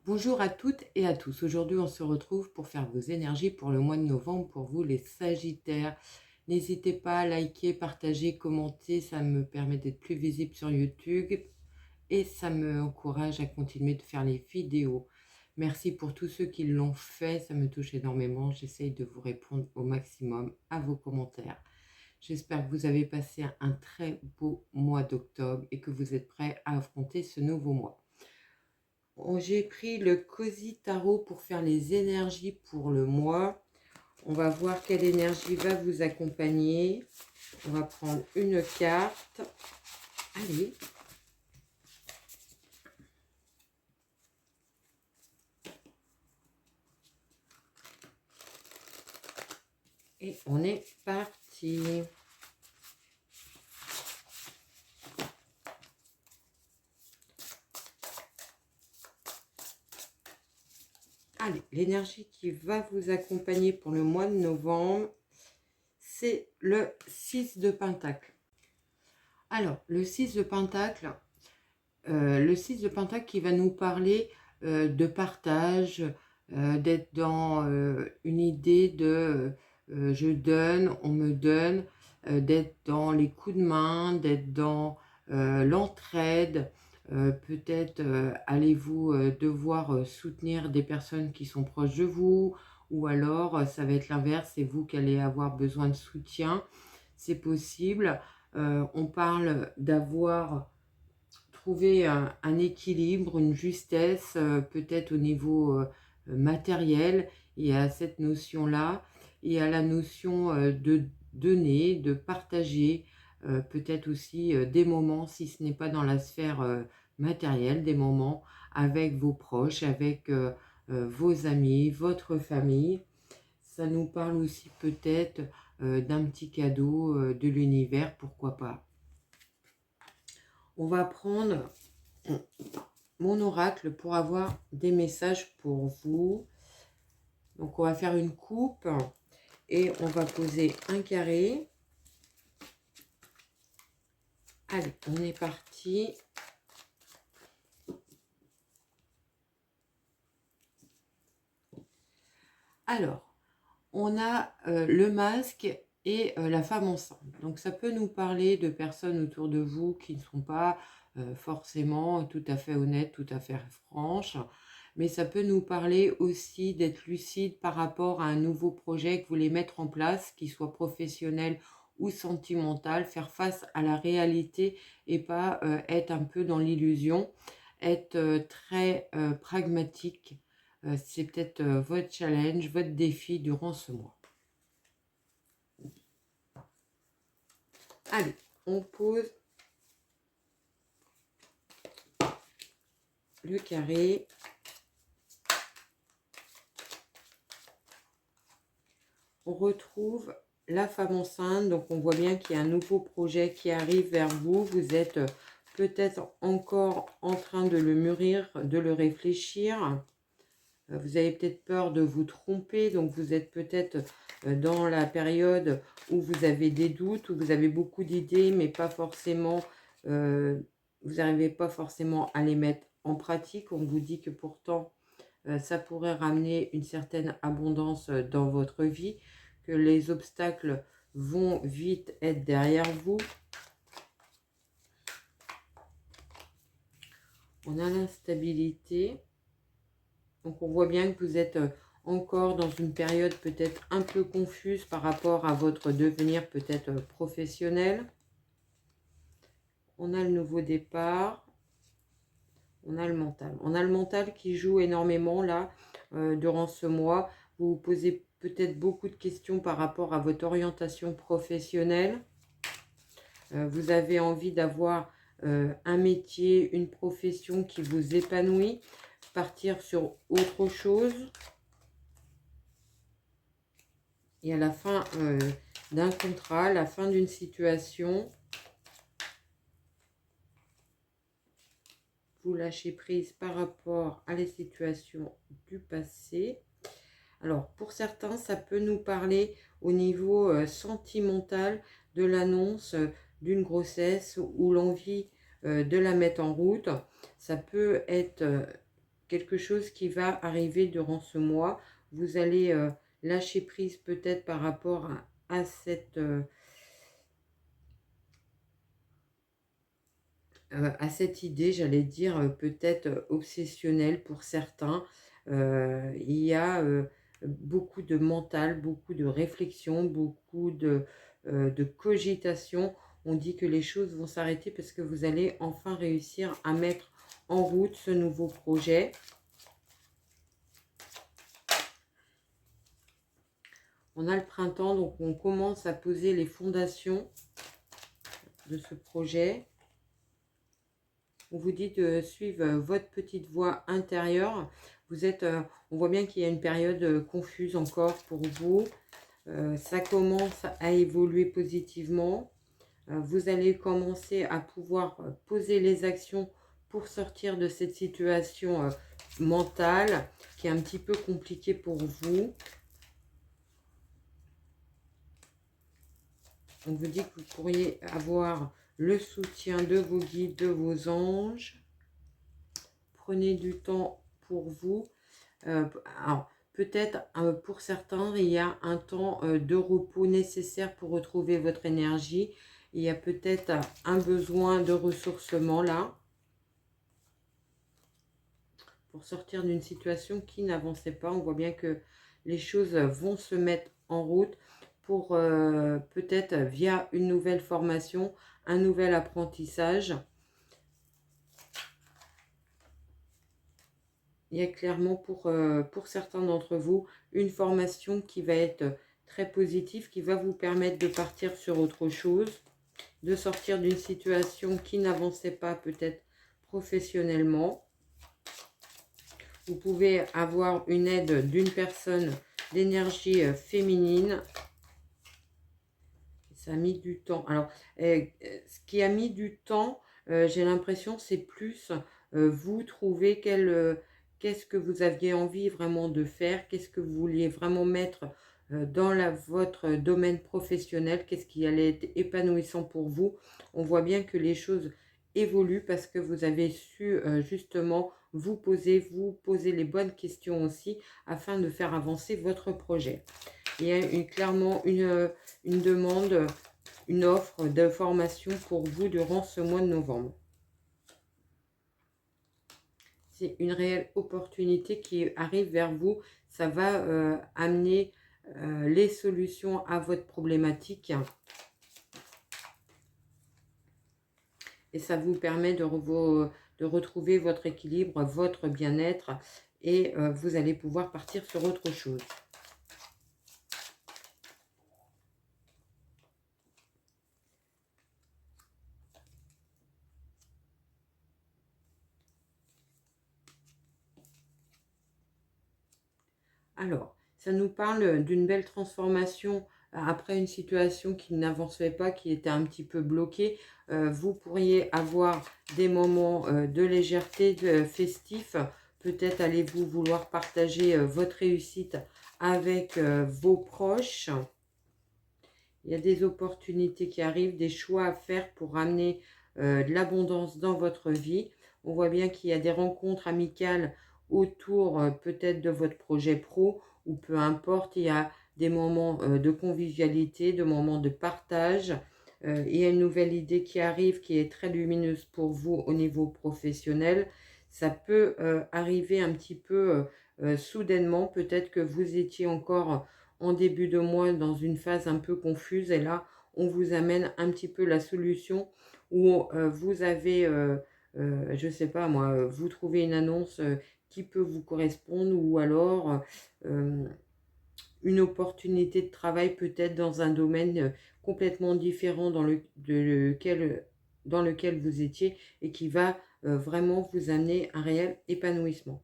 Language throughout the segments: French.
Bonjour à toutes et à tous. Aujourd'hui, on se retrouve pour faire vos énergies pour le mois de novembre pour vous les Sagittaires. N'hésitez pas à liker, partager, commenter, ça me permet d'être plus visible sur YouTube et ça me encourage à continuer de faire les vidéos. Merci pour tous ceux qui l'ont fait, ça me touche énormément. J'essaye de vous répondre au maximum à vos commentaires. J'espère que vous avez passé un très beau mois d'octobre et que vous êtes prêts à affronter ce nouveau mois. J'ai pris le Cozy Tarot pour faire les énergies pour le mois. On va voir quelle énergie va vous accompagner. On va prendre une carte. Allez. Et on est parti. Allez, l'énergie qui va vous accompagner pour le mois de novembre, c'est le 6 de Pentacle. Alors, le 6 de Pentacle, qui va nous parler de partage, d'être dans une idée de je donne, on me donne, d'être dans les coups de main, d'être dans l'entraide. Peut-être allez-vous devoir soutenir des personnes qui sont proches de vous, ou alors ça va être l'inverse, c'est vous qui allez avoir besoin de soutien. C'est possible. On parle d'avoir trouvé un équilibre, une justesse, peut-être au niveau matériel, et à cette notion-là, et à la notion de donner, de partager, peut-être aussi des moments, si ce n'est pas dans la sphère matérielle, des moments avec vos proches, avec vos amis, votre famille. Ça nous parle aussi peut-être d'un petit cadeau de l'univers, pourquoi pas. On va prendre mon oracle pour avoir des messages pour vous. Donc on va faire une coupe et on va poser un carré. Allez, on est parti. Alors, on a le masque et la femme enceinte. Donc ça peut nous parler de personnes autour de vous qui ne sont pas forcément tout à fait honnêtes, tout à fait franches, mais ça peut nous parler aussi d'être lucide par rapport à un nouveau projet que vous voulez mettre en place, qu'il soit professionnel ou sentimental, faire face à la réalité et pas être un peu dans l'illusion, être très pragmatique. C'est peut-être votre challenge, votre défi durant ce mois. Allez, on pose le carré. On retrouve la femme enceinte, donc on voit bien qu'il y a un nouveau projet qui arrive vers vous. Vous êtes peut-être encore en train de le mûrir, de le réfléchir. Vous avez peut-être peur de vous tromper, donc vous êtes peut-être dans la période où vous avez des doutes, où vous avez beaucoup d'idées, mais pas forcément, vous n'arrivez pas forcément à les mettre en pratique. On vous dit que pourtant, ça pourrait ramener une certaine abondance dans votre vie, que les obstacles vont vite être derrière vous. On a l'instabilité. Donc on voit bien que vous êtes encore dans une période peut-être un peu confuse par rapport à votre devenir peut-être professionnel. On a le nouveau départ. On a le mental. On a le mental qui joue énormément là durant ce mois. Vous vous posez peut-être beaucoup de questions par rapport à votre orientation professionnelle. Vous avez envie d'avoir un métier, une profession qui vous épanouit, partir sur autre chose. Et à la fin d'un contrat, la fin d'une situation, vous lâchez prise par rapport à les situations du passé. Alors, pour certains, ça peut nous parler au niveau sentimental de l'annonce d'une grossesse ou l'envie de la mettre en route. Ça peut être quelque chose qui va arriver durant ce mois. Vous allez lâcher prise peut-être par rapport à cette idée, j'allais dire, peut-être obsessionnelle pour certains. Il y a beaucoup de mental, beaucoup de réflexion, beaucoup de cogitation. On dit que les choses vont s'arrêter parce que vous allez enfin réussir à mettre en route ce nouveau projet. On a le printemps, donc on commence à poser les fondations de ce projet. On vous dit de suivre votre petite voix intérieure. Vous êtes, on voit bien qu'il y a une période confuse encore pour vous. Ça commence à évoluer positivement. Vous allez commencer à pouvoir poser les actions pour sortir de cette situation mentale qui est un petit peu compliquée pour vous. On vous dit que vous pourriez avoir le soutien de vos guides, de vos anges. Prenez du temps pour vous. Alors, peut-être pour certains, il y a un temps de repos nécessaire pour retrouver votre énergie. Il y a peut-être un besoin de ressourcement là, pour sortir d'une situation qui n'avançait pas. On voit bien que les choses vont se mettre en route pour peut-être via une nouvelle formation, un nouvel apprentissage. Il y a clairement pour certains d'entre vous une formation qui va être très positive, qui va vous permettre de partir sur autre chose, de sortir d'une situation qui n'avançait pas peut-être professionnellement. Vous pouvez avoir une aide d'une personne d'énergie féminine. Ça a mis du temps. Alors, ce qui a mis du temps, j'ai l'impression, c'est plus vous trouver qu'est-ce que vous aviez envie vraiment de faire, qu'est-ce que vous vouliez vraiment mettre dans votre domaine professionnel, qu'est-ce qui allait être épanouissant pour vous. On voit bien que les choses évoluent parce que vous avez su justement vous poser les bonnes questions aussi afin de faire avancer votre projet. Il y a clairement une demande, une offre de formation pour vous durant ce mois de novembre. C'est une réelle opportunité qui arrive vers vous. Ça va amener les solutions à votre problématique. Et ça vous permet de retrouver votre équilibre, votre bien-être. Et vous allez pouvoir partir sur autre chose. Alors, ça nous parle d'une belle transformation après une situation qui n'avançait pas, qui était un petit peu bloquée. Vous pourriez avoir des moments de légèreté, de festifs. Peut-être allez-vous vouloir partager votre réussite avec vos proches. Il y a des opportunités qui arrivent, des choix à faire pour amener de l'abondance dans votre vie. On voit bien qu'il y a des rencontres amicales autour peut-être de votre projet pro ou peu importe. Il y a des moments de convivialité, de moments de partage. Il y a une nouvelle idée qui arrive qui est très lumineuse pour vous au niveau professionnel. Ça peut arriver un petit peu soudainement. Peut-être que vous étiez encore en début de mois dans une phase un peu confuse et là on vous amène un petit peu la solution où vous avez je sais pas moi, vous trouvez une annonce qui peut vous correspondre ou alors une opportunité de travail peut-être dans un domaine complètement différent dans lequel vous étiez et qui va vraiment vous amener un réel épanouissement.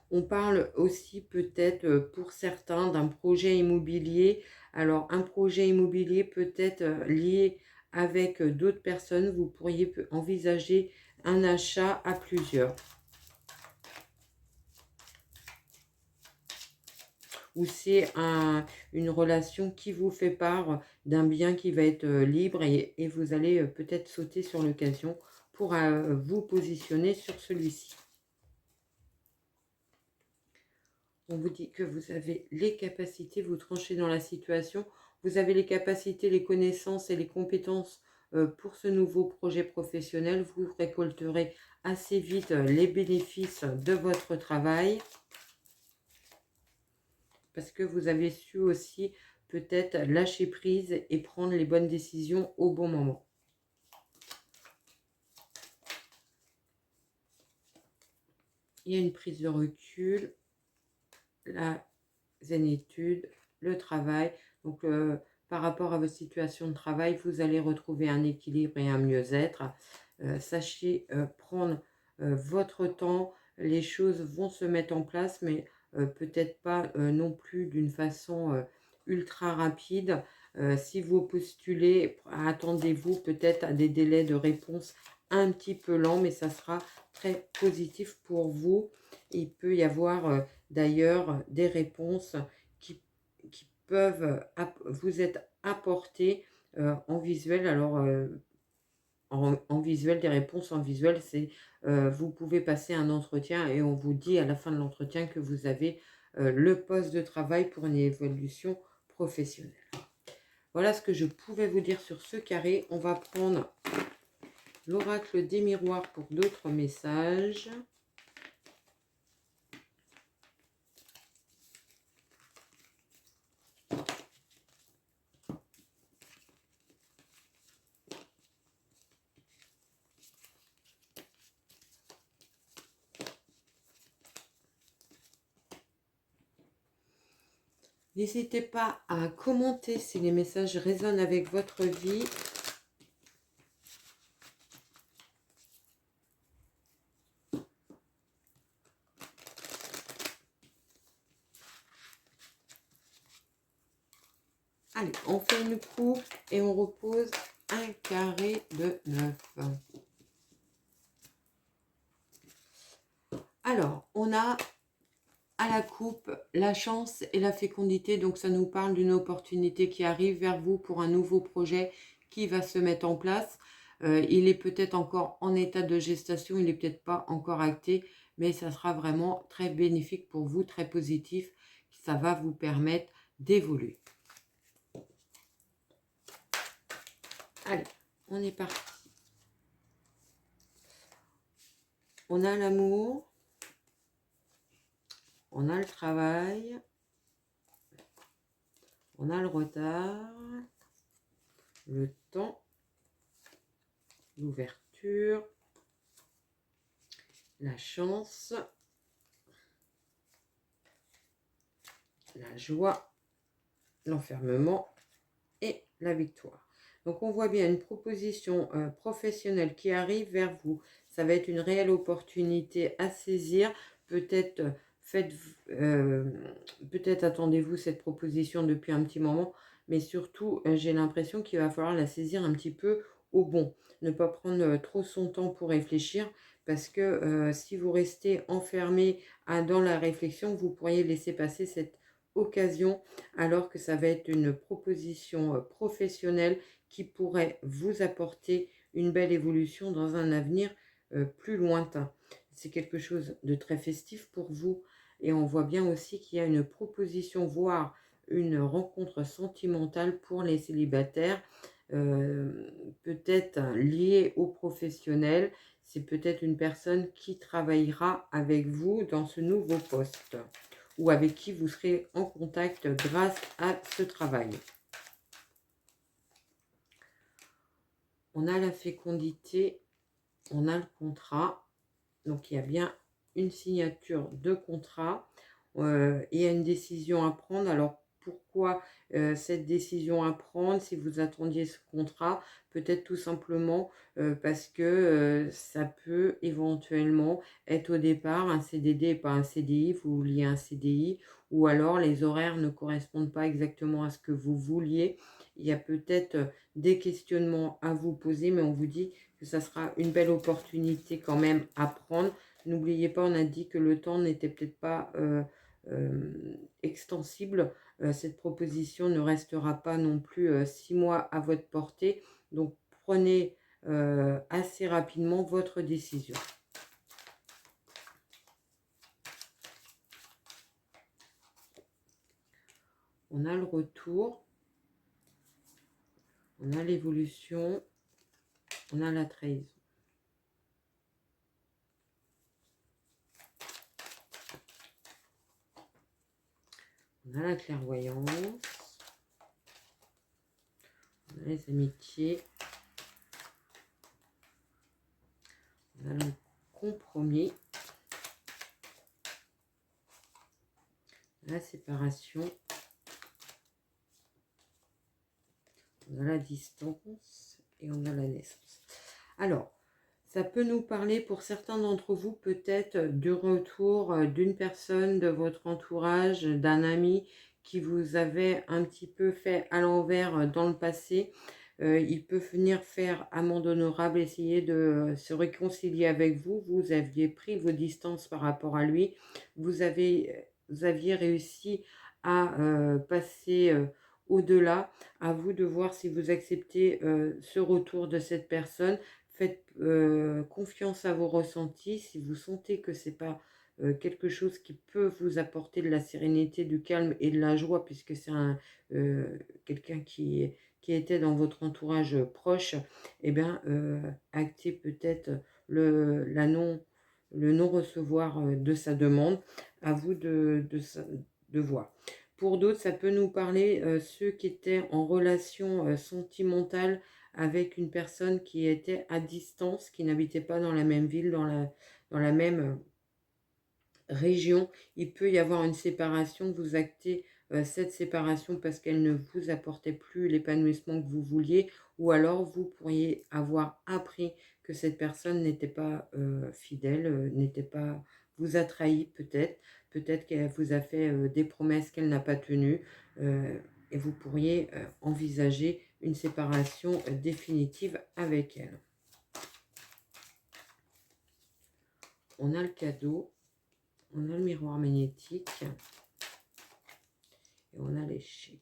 On parle aussi peut-être pour certains d'un projet immobilier. Alors un projet immobilier peut être lié avec d'autres personnes. Vous pourriez envisager un achat à plusieurs. Ou c'est une relation qui vous fait part d'un bien qui va être libre et vous allez peut-être sauter sur l'occasion pour vous positionner sur celui-ci. On vous dit que vous avez les capacités, vous tranchez dans la situation, vous avez les capacités, les connaissances et les compétences pour ce nouveau projet professionnel. Vous récolterez assez vite les bénéfices de votre travail parce que vous avez su aussi peut-être lâcher prise et prendre les bonnes décisions au bon moment. Il y a une prise de recul, la zénitude, le travail. Donc, par rapport à votre situation de travail, vous allez retrouver un équilibre et un mieux-être. Sachez prendre votre temps. Les choses vont se mettre en place, mais peut-être pas non plus d'une façon ultra rapide. Si vous postulez, attendez-vous peut-être à des délais de réponse un petit peu lents, mais ça sera très positif pour vous. Il peut y avoir d'ailleurs des réponses qui peuvent vous être apportées en visuel. Alors, en visuel, des réponses en visuel, c'est vous pouvez passer un entretien et on vous dit à la fin de l'entretien que vous avez le poste de travail pour une évolution professionnelle. Voilà ce que je pouvais vous dire sur ce carré. On va prendre l'oracle des miroirs pour d'autres messages. N'hésitez pas à commenter si les messages résonnent avec votre vie. Allez, on fait une coupe et on repose un carré de 9. Alors, on a à la coupe la chance et la fécondité. Donc, ça nous parle d'une opportunité qui arrive vers vous pour un nouveau projet qui va se mettre en place. Il est peut-être encore en état de gestation, il n'est peut-être pas encore acté, mais ça sera vraiment très bénéfique pour vous, très positif. Ça va vous permettre d'évoluer. Allez, on est parti. On a l'amour, on a le travail, on a le retard, le temps, l'ouverture, la chance, la joie, l'enfermement et la victoire. Donc, on voit bien une proposition professionnelle qui arrive vers vous. Ça va être une réelle opportunité à saisir. Peut-être peut-être attendez-vous cette proposition depuis un petit moment, mais surtout, j'ai l'impression qu'il va falloir la saisir un petit peu au bon. Ne pas prendre trop son temps pour réfléchir, parce que si vous restez enfermé dans la réflexion, vous pourriez laisser passer cette occasion, alors que ça va être une proposition professionnelle qui pourrait vous apporter une belle évolution dans un avenir plus lointain. C'est quelque chose de très festif pour vous, et on voit bien aussi qu'il y a une proposition, voire une rencontre sentimentale pour les célibataires, peut-être liée au professionnel. C'est peut-être une personne qui travaillera avec vous dans ce nouveau poste, ou avec qui vous serez en contact grâce à ce travail. On a la fécondité, on a le contrat, donc il y a bien une signature de contrat, il y a une décision à prendre. Alors pourquoi cette décision à prendre si vous attendiez ce contrat? Peut-être tout simplement parce que ça peut éventuellement être au départ un CDD et pas un CDI, vous vouliez un CDI, ou alors les horaires ne correspondent pas exactement à ce que vous vouliez. Il y a peut-être des questionnements à vous poser, mais on vous dit que ça sera une belle opportunité quand même à prendre. N'oubliez pas, on a dit que le temps n'était peut-être pas extensible. Cette proposition ne restera pas non plus 6 mois à votre portée. Donc, prenez assez rapidement votre décision. On a le retour, on a l'évolution, on a la trahison. On a la clairvoyance, on a les amitiés, on a le compromis, la séparation, on a la distance et on a la naissance. Alors, ça peut nous parler pour certains d'entre vous peut-être du retour d'une personne de votre entourage, d'un ami qui vous avait un petit peu fait à l'envers dans le passé. Il peut venir faire amende honorable, essayer de se réconcilier avec vous. Vous aviez pris vos distances par rapport à lui. Vous aviez réussi à passer au-delà. À vous de voir si vous acceptez ce retour de cette personne. Faites confiance à vos ressentis. Si vous sentez que ce n'est pas quelque chose qui peut vous apporter de la sérénité, du calme et de la joie, puisque c'est quelqu'un qui était dans votre entourage proche, eh bien, actez peut-être le non-recevoir de sa demande. À vous de voir. Pour d'autres, ça peut nous parler ceux qui étaient en relation sentimentale avec une personne qui était à distance, qui n'habitait pas dans la même ville, dans la même région. Il peut y avoir une séparation, vous actez cette séparation parce qu'elle ne vous apportait plus l'épanouissement que vous vouliez, ou alors vous pourriez avoir appris que cette personne n'était pas fidèle, vous a trahi peut-être qu'elle vous a fait des promesses qu'elle n'a pas tenues, et vous pourriez envisager une séparation définitive avec elle. On a le cadeau, on a le miroir magnétique et on a l'échec.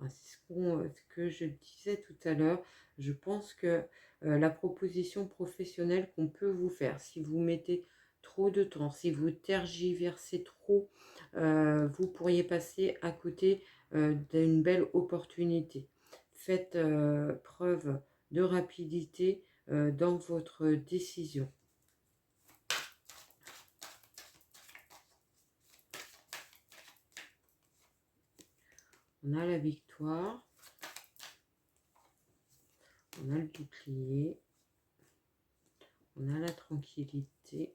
C'est ce que je disais tout à l'heure. Je pense que la proposition professionnelle qu'on peut vous faire, si vous mettez trop de temps, si vous tergiversez trop, vous pourriez passer à côté d'une belle opportunité. Faites preuve de rapidité dans votre décision. On a la victoire, on a le bouclier, on a la tranquillité,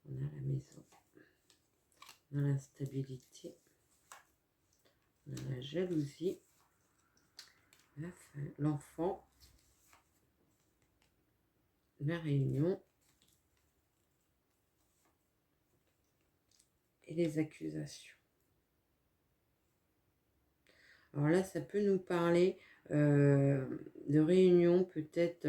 on a la maison, on a l'instabilité, on a la jalousie, la fin, l'enfant, la réunion et les accusations. Alors là, ça peut nous parler de réunions peut-être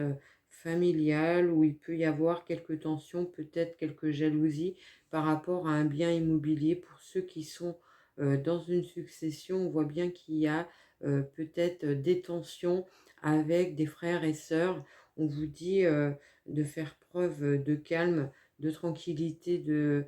familiales où il peut y avoir quelques tensions, peut-être quelques jalousies par rapport à un bien immobilier. Pour ceux qui sont dans une succession, on voit bien qu'il y a peut-être des tensions avec des frères et sœurs. On vous dit de faire preuve de calme, de tranquillité, de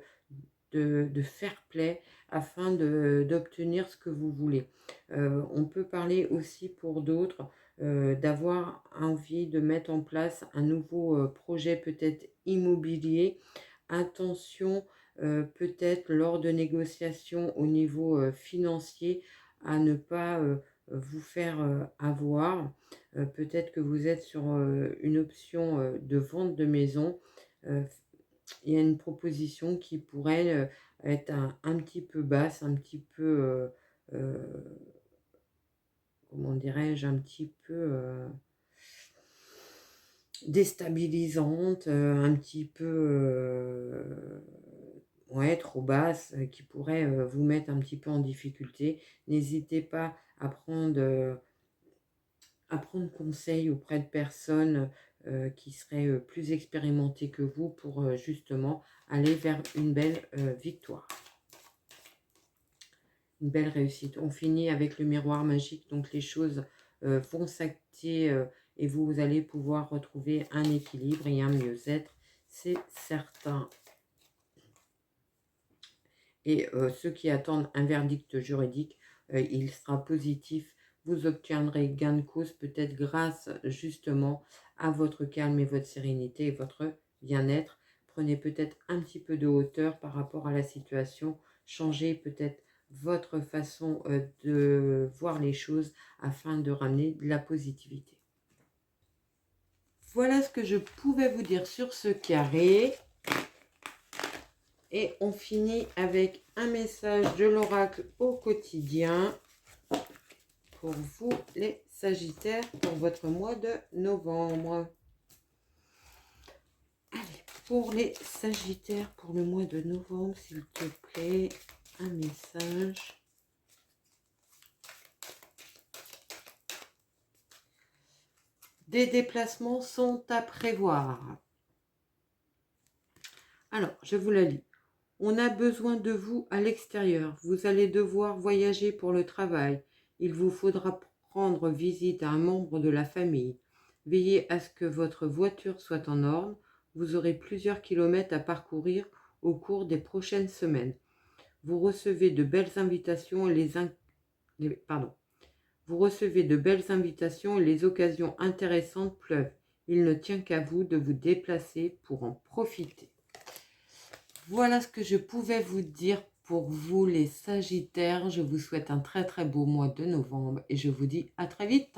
fair play afin d'obtenir ce que vous voulez. On peut parler aussi pour d'autres d'avoir envie de mettre en place un nouveau projet peut-être immobilier. Attention peut-être lors de négociations au niveau financier à ne pas vous faire avoir. Peut-être que vous êtes sur une option de vente de maison. Il y a une proposition qui pourrait être un petit peu basse, un petit peu, comment dirais-je, un petit peu déstabilisante, un petit peu, ouais, trop basse, qui pourrait vous mettre un petit peu en difficulté. N'hésitez pas à prendre conseil auprès de personnes qui seraient plus expérimentées que vous pour justement aller vers une belle victoire, une belle réussite. On finit avec le miroir magique, donc les choses vont s'acter et vous allez pouvoir retrouver un équilibre et un mieux-être. c'est certain. Et ceux qui attendent un verdict juridique, il sera positif. Vous obtiendrez gain de cause peut-être grâce justement à votre calme et votre sérénité et votre bien-être. Prenez peut-être un petit peu de hauteur par rapport à la situation. Changez peut-être votre façon de voir les choses afin de ramener de la positivité. Voilà ce que je pouvais vous dire sur ce carré. Et on finit avec un message de l'oracle au quotidien pour vous les Sagittaires pour votre mois de novembre. Allez, pour les Sagittaires pour le mois de novembre, s'il te plaît, un message. Des déplacements sont à prévoir. Alors, je vous la lis. On a besoin de vous à l'extérieur. Vous allez devoir voyager pour le travail. Il vous faudra prendre visite à un membre de la famille. Veillez à ce que votre voiture soit en ordre. Vous aurez plusieurs kilomètres à parcourir au cours des prochaines semaines. Vous recevez de belles invitations et Vous recevez de belles invitations et les occasions intéressantes pleuvent. Il ne tient qu'à vous de vous déplacer pour en profiter. Voilà ce que je pouvais vous dire pour vous les Sagittaires. Je vous souhaite un très très beau mois de novembre et je vous dis à très vite.